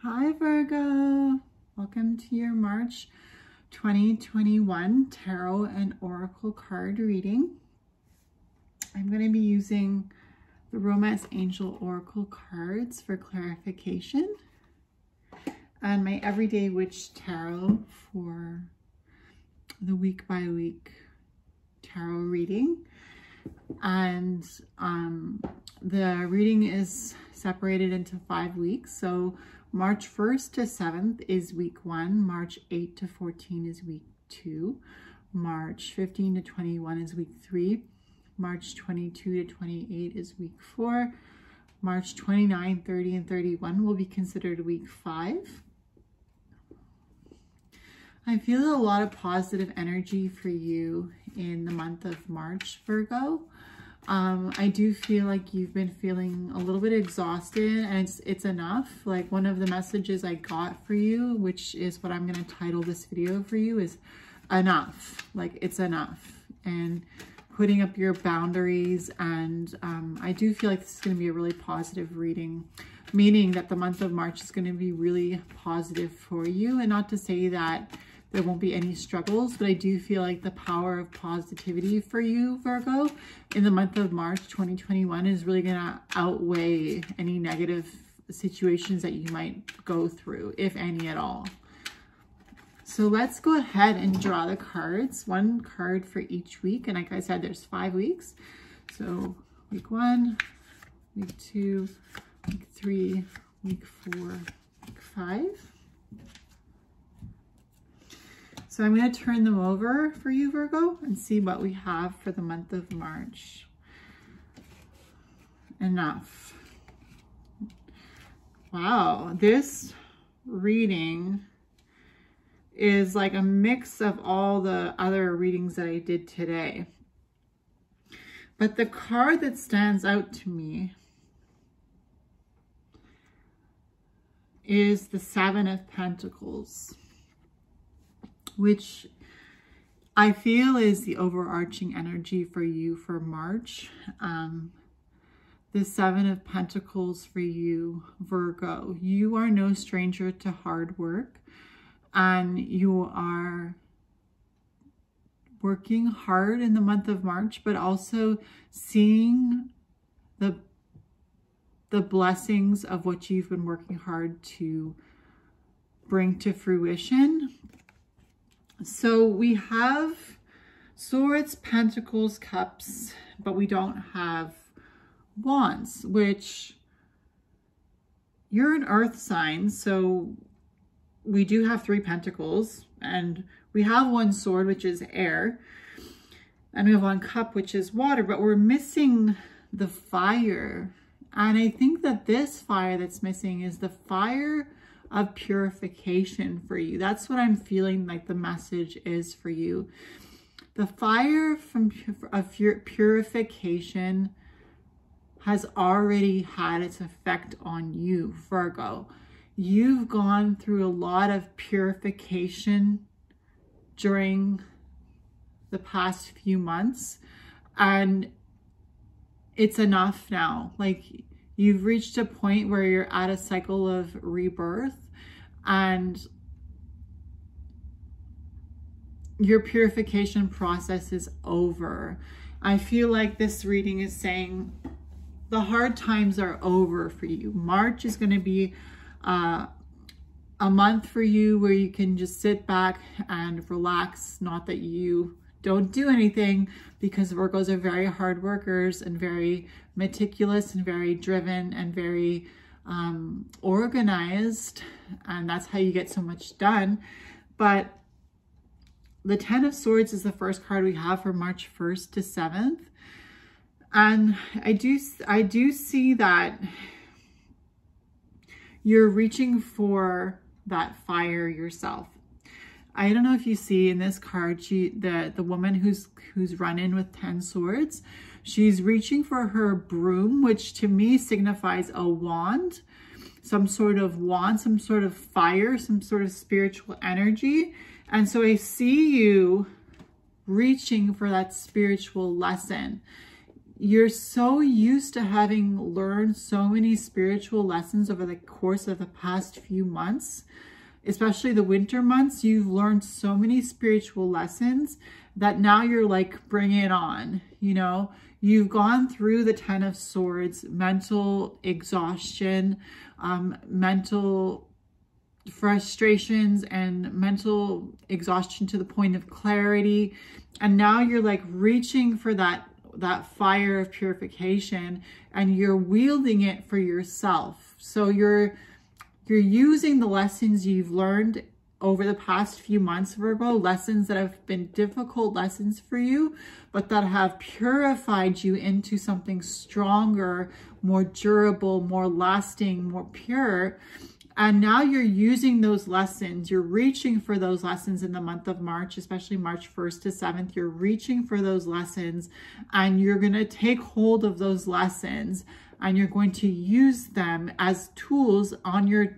Hi Virgo, welcome to your March 2021 Tarot and Oracle card reading. I'm going to be using the Romance Angel Oracle cards for clarification and my Everyday Witch Tarot for the week by week tarot reading. And the reading is separated into 5 weeks. So March 1st to 7th is week 1. March 8 to 14 is week 2. March 15 to 21 is week 3. March 22 to 28 is week 4. March 29, 30, and 31 will be considered week 5. I feel a lot of positive energy for you in the month of March, Virgo. I do feel like you've been feeling a little bit exhausted, and it's enough. Like, one of the messages I got for you, which is what I'm going to title this video for you, is enough. Like, it's enough. And putting up your boundaries. And I do feel like this is going to be a really positive reading, meaning that the month of March is going to be really positive for you. And not to say that there won't be any struggles, but I do feel like the power of positivity for you, Virgo, in the month of March 2021 is really going to outweigh any negative situations that you might go through, if any at all. So let's go ahead and draw the cards, one card for each week. And like I said, there's 5 weeks. So week 1, week 2, week 3, week 4, week 5. So I'm going to turn them over for you, Virgo, and see what we have for the month of March. Enough. Wow, this reading is like a mix of all the other readings that I did today. But the card that stands out to me is the Seven of Pentacles, which I feel is the overarching energy for you for March. The Seven of Pentacles for you, Virgo. You are no stranger to hard work, and you are working hard in the month of March, but also seeing the blessings of what you've been working hard to bring to fruition. So we have Swords, Pentacles, Cups, but we don't have Wands, which you're an earth sign. So we do have 3 Pentacles, and we have 1 sword, which is air, and we have 1 cup, which is water, but we're missing the fire. And I think that this fire that's missing is the fire of purification for you. That's what I'm feeling like the message is for you. The fire of your purification has already had its effect on you, Virgo. You've gone through a lot of purification during the past few months, and it's enough now. Like, you've reached a point where you're at a cycle of rebirth, and your purification process is over. I feel like this reading is saying the hard times are over for you. March is going to be a month for you where you can just sit back and relax. Not that you don't do anything, because Virgos are very hard workers and very meticulous and very driven and very organized, and that's how you get so much done. But the 10 of Swords is the first card we have for March 1st to 7th. And I do see that you're reaching for that fire yourself. I don't know if you see in this card, the woman who's run in with 10 swords, she's reaching for her broom, which to me signifies a wand, some sort of wand, some sort of fire, some sort of spiritual energy. And so I see you reaching for that spiritual lesson. you're so used to having learned so many spiritual lessons over the course of the past few months, especially the winter months. You've learned so many spiritual lessons that now you're like, bring it on. You know, you've gone through the 10 of Swords, mental exhaustion, mental frustrations and mental exhaustion to the point of clarity. And now you're like reaching for that fire of purification, and you're wielding it for yourself. So you're using the lessons you've learned over the past few months, Virgo, lessons that have been difficult lessons for you, but that have purified you into something stronger, more durable, more lasting, more pure. And now you're using those lessons. You're reaching for those lessons in the month of March, especially March 1st to 7th. You're reaching for those lessons, and you're going to take hold of those lessons, and you're going to use them as tools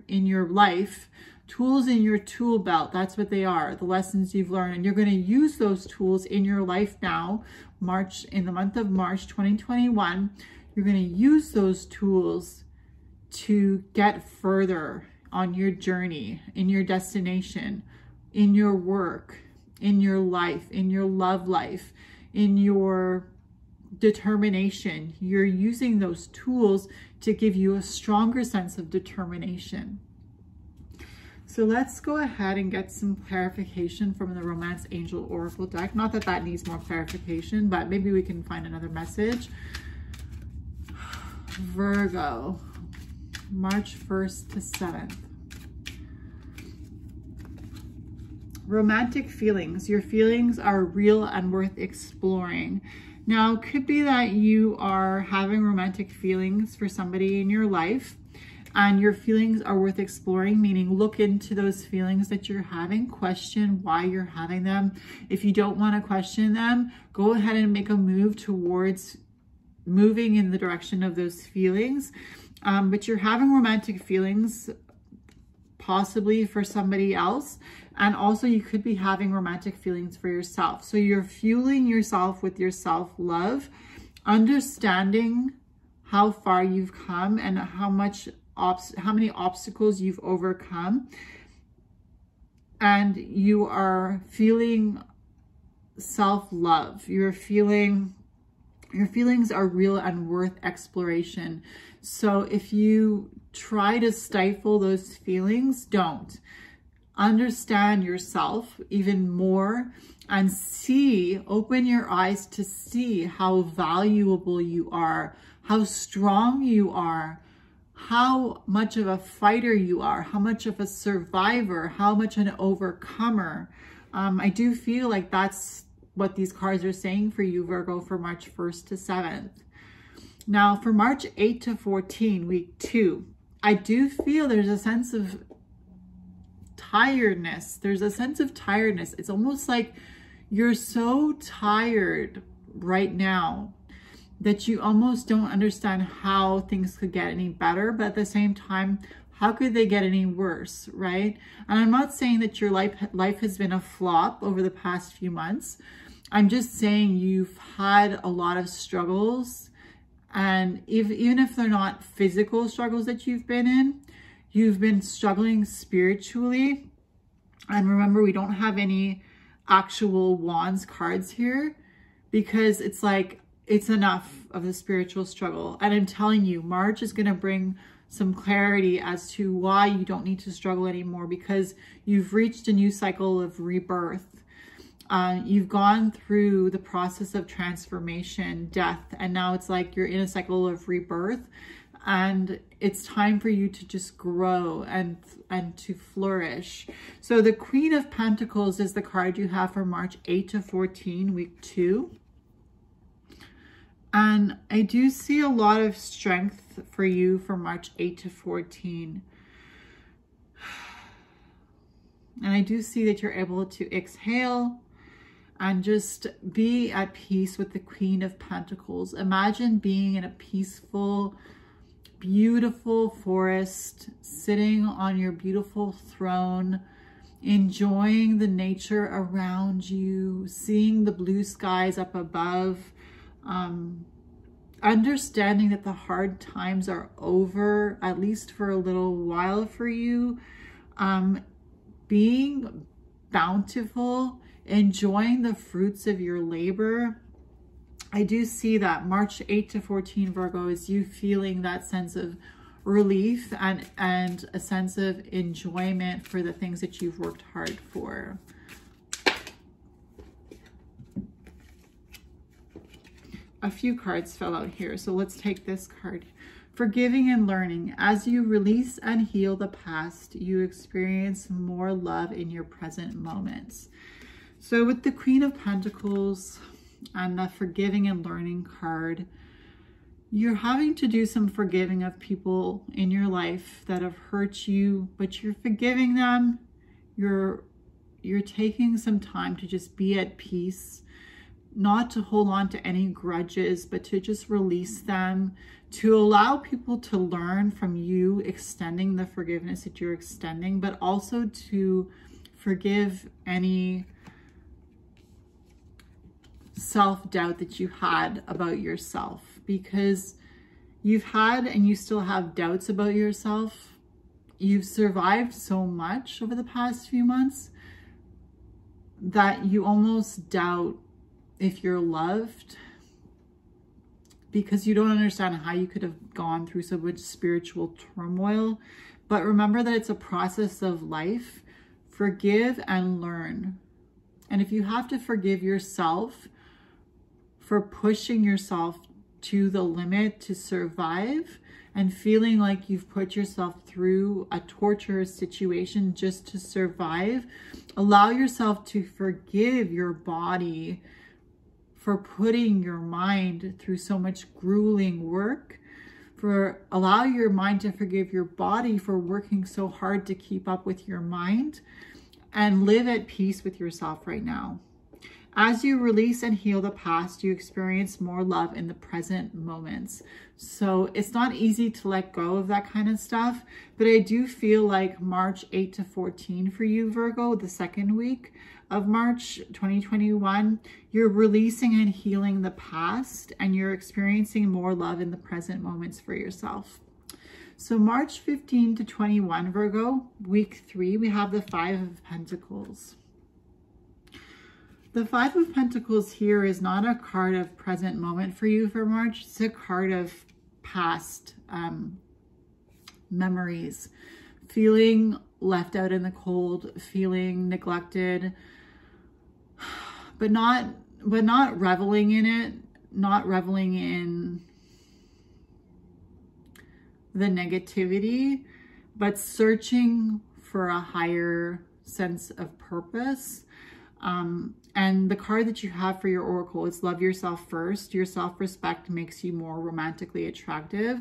in your life, tools in your tool belt. That's what they are, the lessons you've learned. And you're going to use those tools in your life now, in the month of March 2021. You're going to use those tools to get further on your journey, in your destination, in your work, in your life, in your love life, in your determination. You're using those tools to give you a stronger sense of determination. So let's go ahead and get some clarification from the Romance Angel Oracle deck. Not that that needs more clarification, but maybe we can find another message. Virgo, March 1st to 7th. Romantic feelings. Your feelings are real and worth exploring. Now, it could be that you are having romantic feelings for somebody in your life, and your feelings are worth exploring, meaning look into those feelings that you're having, question why you're having them. If you don't want to question them, go ahead and make a move towards moving in the direction of those feelings. But you're having romantic feelings possibly for somebody else. And also you could be having romantic feelings for yourself. So you're fueling yourself with your self-love, understanding how far you've come and how many obstacles you've overcome. And you are feeling self-love. Your feelings are real and worth exploration. So if you try to stifle those feelings, don't. Understand yourself even more and open your eyes to see how valuable you are, how strong you are, how much of a fighter you are, how much of a survivor, how much an overcomer. I do feel like that's what these cards are saying for you, Virgo, for March 1st to 7th. Now, for March 8 to 14, week 2, I do feel there's a sense of tiredness. There's a sense of tiredness. It's almost like you're so tired right now that you almost don't understand how things could get any better, but at the same time, how could they get any worse, right? And I'm not saying that your life has been a flop over the past few months. I'm just saying you've had a lot of struggles, and even if they're not physical struggles that you've been in, you've been struggling spiritually. And remember, we don't have any actual wands cards here because it's like, it's enough of the spiritual struggle. And I'm telling you, March is going to bring some clarity as to why you don't need to struggle anymore, because you've reached a new cycle of rebirth. You've gone through the process of transformation, death, and now it's like you're in a cycle of rebirth, and it's time for you to just grow and to flourish. So the Queen of Pentacles is the card you have for March 8 to 14, week 2. And I do see a lot of strength for you for March 8 to 14. And I do see that you're able to exhale and just be at peace with the Queen of Pentacles. Imagine being in a peaceful, beautiful forest, sitting on your beautiful throne, enjoying the nature around you, seeing the blue skies up above, understanding that the hard times are over, at least for a little while for you. Being bountiful, enjoying the fruits of your labor. I do see that March 8 to 14, Virgo, is you feeling that sense of relief and a sense of enjoyment for the things that you've worked hard for. A few cards fell out here, so let's take this card. Forgiving and learning. As you release and heal the past, you experience more love in your present moments. So with the Queen of Pentacles and the forgiving and learning card, you're having to do some forgiving of people in your life that have hurt you, but you're forgiving them. You're taking some time to just be at peace, not to hold on to any grudges, but to just release them, to allow people to learn from you extending the forgiveness that you're extending, but also to forgive any self-doubt that you had about yourself, because you've had and you still have doubts about yourself. You've survived so much over the past few months that you almost doubt if you're loved, because you don't understand how you could have gone through so much spiritual turmoil. But remember that it's a process of life. Forgive and learn. And if you have to forgive yourself for pushing yourself to the limit to survive and feeling like you've put yourself through a torturous situation just to survive, allow yourself to forgive your body for putting your mind through so much grueling work, allow your mind to forgive your body for working so hard to keep up with your mind, and live at peace with yourself right now. As you release and heal the past, you experience more love in the present moments. So it's not easy to let go of that kind of stuff, but I do feel like March 8 to 14 for you, Virgo, the second week of March 2021, you're releasing and healing the past, and you're experiencing more love in the present moments for yourself. So March 15 to 21, Virgo, week 3, we have the Five of Pentacles. The Five of Pentacles here is not a card of present moment for you for March. It's a card of past memories, feeling left out in the cold, feeling neglected, but not reveling in it, not reveling in the negativity, but searching for a higher sense of purpose. And the card that you have for your oracle is love yourself first. Your self-respect makes you more romantically attractive.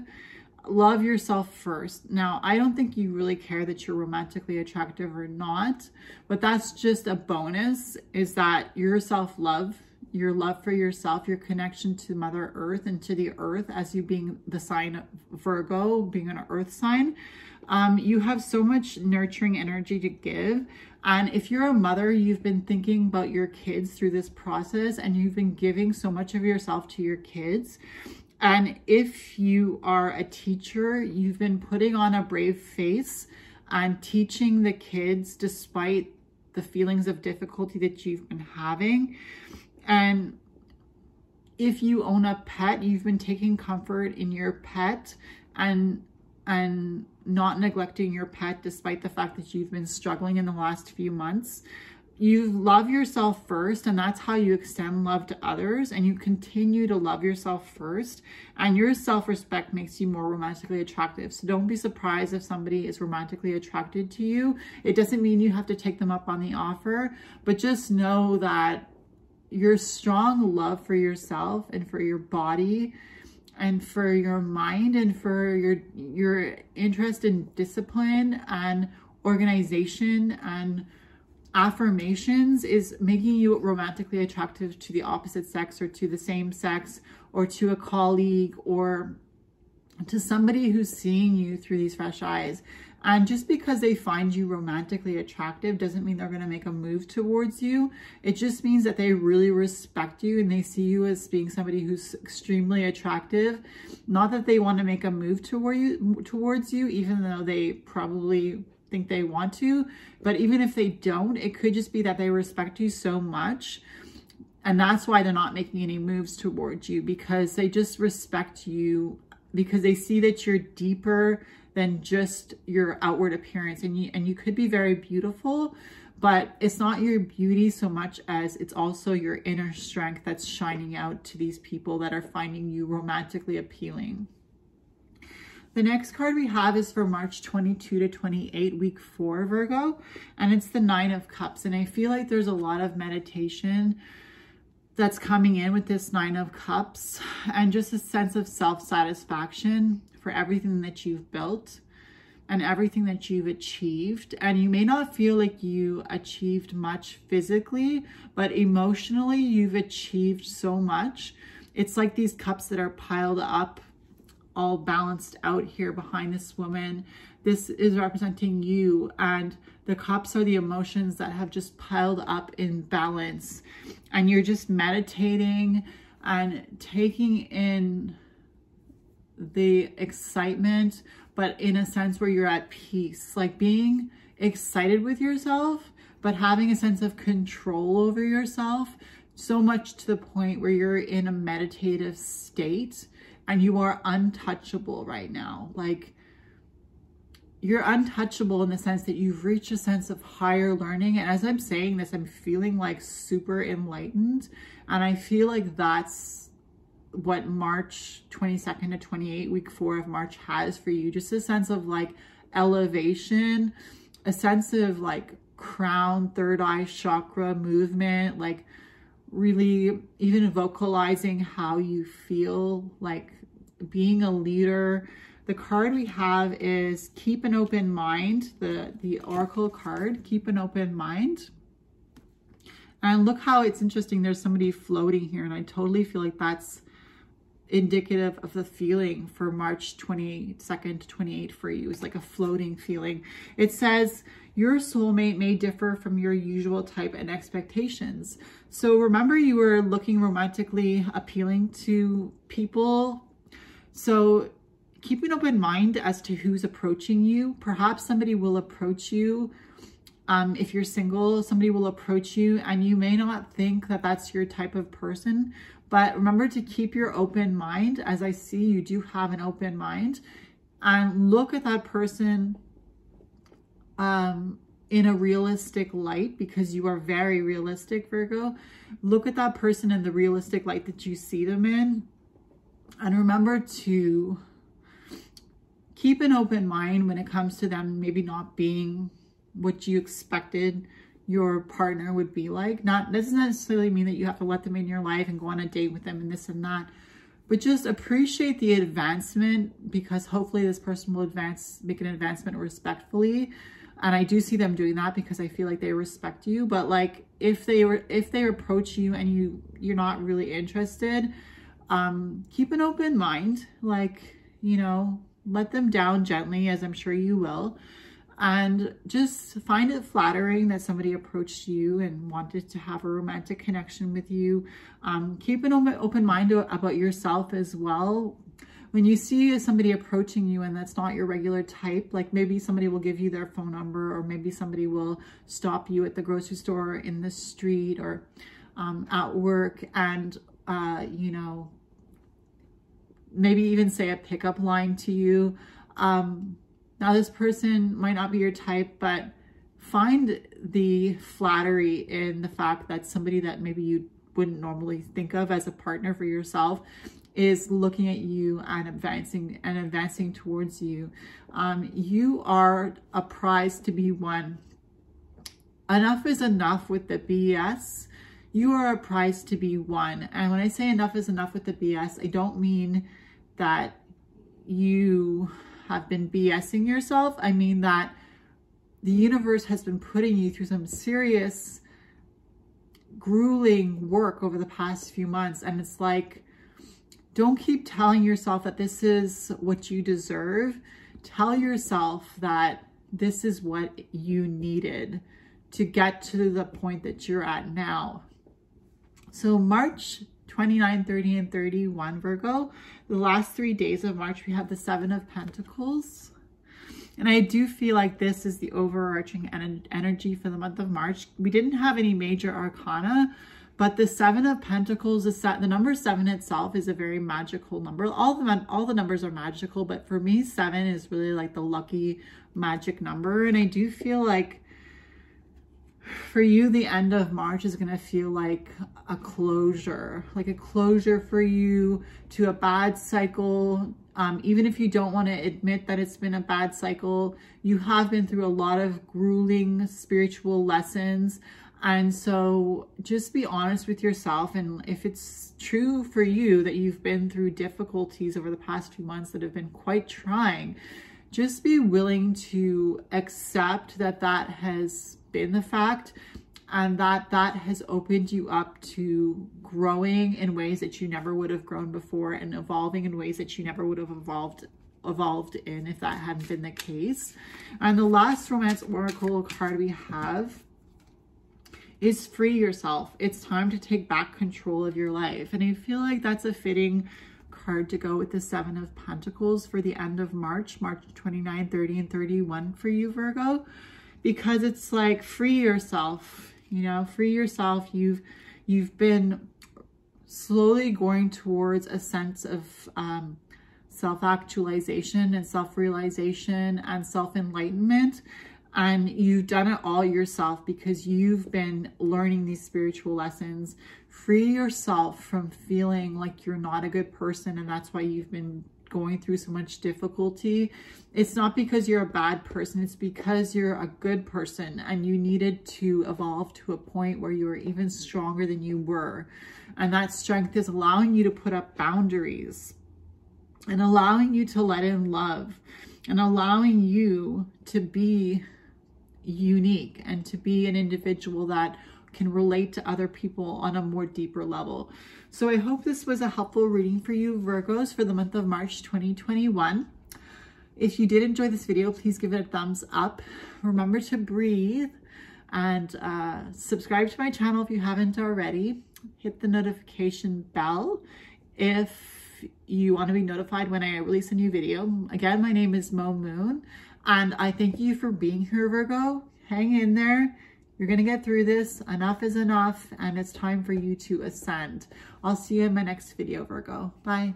Love yourself first. Now, I don't think you really care that you're romantically attractive or not, but that's just a bonus, is that your self-love, your love for yourself, your connection to Mother Earth and to the earth, as you being the sign of Virgo, being an earth sign, you have so much nurturing energy to give. And if you're a mother, you've been thinking about your kids through this process, and you've been giving so much of yourself to your kids. And if you are a teacher, you've been putting on a brave face and teaching the kids despite the feelings of difficulty that you've been having. And if you own a pet, you've been taking comfort in your pet and not neglecting your pet despite the fact that you've been struggling in the last few months. You love yourself first, and that's how you extend love to others, and you continue to love yourself first, and your self-respect makes you more romantically attractive. So don't be surprised if somebody is romantically attracted to you. It doesn't mean you have to take them up on the offer, but just know that your strong love for yourself and for your body and for your mind and for your interest in discipline and organization and affirmations is making you romantically attractive to the opposite sex or to the same sex or to a colleague or to somebody who's seeing you through these fresh eyes. And just because they find you romantically attractive doesn't mean they're going to make a move towards you. It just means that they really respect you and they see you as being somebody who's extremely attractive. Not that they want to make a move towards you, even though they probably think they want to. But even if they don't, it could just be that they respect you so much. And that's why they're not making any moves towards you, because they just respect you, because they see that you're deeper than just your outward appearance. And you could be very beautiful, but it's not your beauty so much as it's also your inner strength that's shining out to these people that are finding you romantically appealing. The next card we have is for March 22 to 28, week 4, Virgo, and it's the 9 of Cups. And I feel like there's a lot of meditation that's coming in with this 9 of Cups, and just a sense of self-satisfaction for everything that you've built and everything that you've achieved. And you may not feel like you achieved much physically, but emotionally you've achieved so much. It's like these cups that are piled up, all balanced out here behind this woman. This is representing you, and the cups are the emotions that have just piled up in balance. And you're just meditating and taking in the excitement, but in a sense where you're at peace, like being excited with yourself, but having a sense of control over yourself, so much to the point where you're in a meditative state and you are untouchable right now. Like, you're untouchable in the sense that you've reached a sense of higher learning. And as I'm saying this, I'm feeling like super enlightened. And I feel like that's what March 22nd to 28, week 4 of March has for you. Just a sense of like elevation, a sense of like crown, third eye chakra movement, like really even vocalizing how you feel, like being a leader. The card we have is keep an open mind, the Oracle card, keep an open mind. And look how it's interesting. There's somebody floating here, and I totally feel like that's indicative of the feeling for March 22nd to 28 for you. It's like a floating feeling. It says your soulmate may differ from your usual type and expectations. So remember, you were looking romantically appealing to people. So keep an open mind as to who's approaching you. Perhaps somebody will approach you. If you're single, somebody will approach you and you may not think that that's your type of person, but remember to keep your open mind. As I see, you do have an open mind, and look at that person in a realistic light, because you are very realistic, Virgo. Look at that person in the realistic light that you see them in, and remember to keep an open mind when it comes to them maybe not being what you expected your partner would be like. Not doesn't necessarily mean that you have to let them in your life and go on a date with them and this and that, but just appreciate the advancement, because hopefully this person will make an advancement respectfully. And I do see them doing that because I feel like they respect you. But like if they approach you and you're not really interested, keep an open mind. Like, you know, let them down gently, as I'm sure you will. And just find it flattering that somebody approached you and wanted to have a romantic connection with you. Keep an open mind about yourself as well. When you see somebody approaching you and that's not your regular type, like maybe somebody will give you their phone number, or maybe somebody will stop you at the grocery store, in the street, or at work, and, you know, maybe even say a pickup line to you. Now, this person might not be your type, but find the flattery in the fact that somebody that maybe you wouldn't normally think of as a partner for yourself is looking at you and advancing towards you. You are a prize to be won. Enough is enough with the BS. You are a prize to be won. And when I say enough is enough with the BS, I don't mean that you have been BSing yourself. I mean that the universe has been putting you through some serious, grueling work over the past few months. And it's like Don't keep telling yourself that this is what you deserve. Tell yourself that this is what you needed to get to the point that you're at now. So March 29, 30, and 31, Virgo, the last 3 days of March, we have the 7 of Pentacles. And I do feel like this is the overarching energy for the month of March. We didn't have any major arcana, but the 7 of Pentacles, the number 7 itself is a very magical number. All the numbers are magical, but for me, 7 is really like the lucky magic number. And I do feel like for you, the end of March is going to feel like a closure for you to a bad cycle. Even if you don't want to admit that it's been a bad cycle, you have been through a lot of grueling spiritual lessons. And so just be honest with yourself. And if it's true for you that you've been through difficulties over the past few months that have been quite trying, just be willing to accept that that has been the fact, and that has opened you up to growing in ways that you never would have grown before, and evolving in ways that you never would have evolved in if that hadn't been the case. And the last romance oracle card we have is free yourself. It's time to take back control of your life. And I feel like that's a fitting card to go with the 7 of Pentacles for the end of March 29, 30, and 31 for you, Virgo, because it's like free yourself, you know, free yourself. You've been slowly going towards a sense of self-actualization and self-realization and self-enlightenment. And you've done it all yourself because you've been learning these spiritual lessons. Free yourself from feeling like you're not a good person, and that's why you've been going through so much difficulty. It's not because you're a bad person, it's because you're a good person, and you needed to evolve to a point where you were even stronger than you were. And that strength is allowing you to put up boundaries and allowing you to let in love and allowing you to be unique and to be an individual that can relate to other people on a more deeper level. So I hope this was a helpful reading for you, Virgos, for the month of March 2021. If you did enjoy this video, please give it a thumbs up. Remember to breathe, and subscribe to my channel if you haven't already. Hit the notification bell if you want to be notified when I release a new video. Again, my name is Mo Moon, and I thank you for being here, Virgo. Hang in there. You're going to get through this. Enough is enough, and it's time for you to ascend. I'll see you in my next video, Virgo. Bye.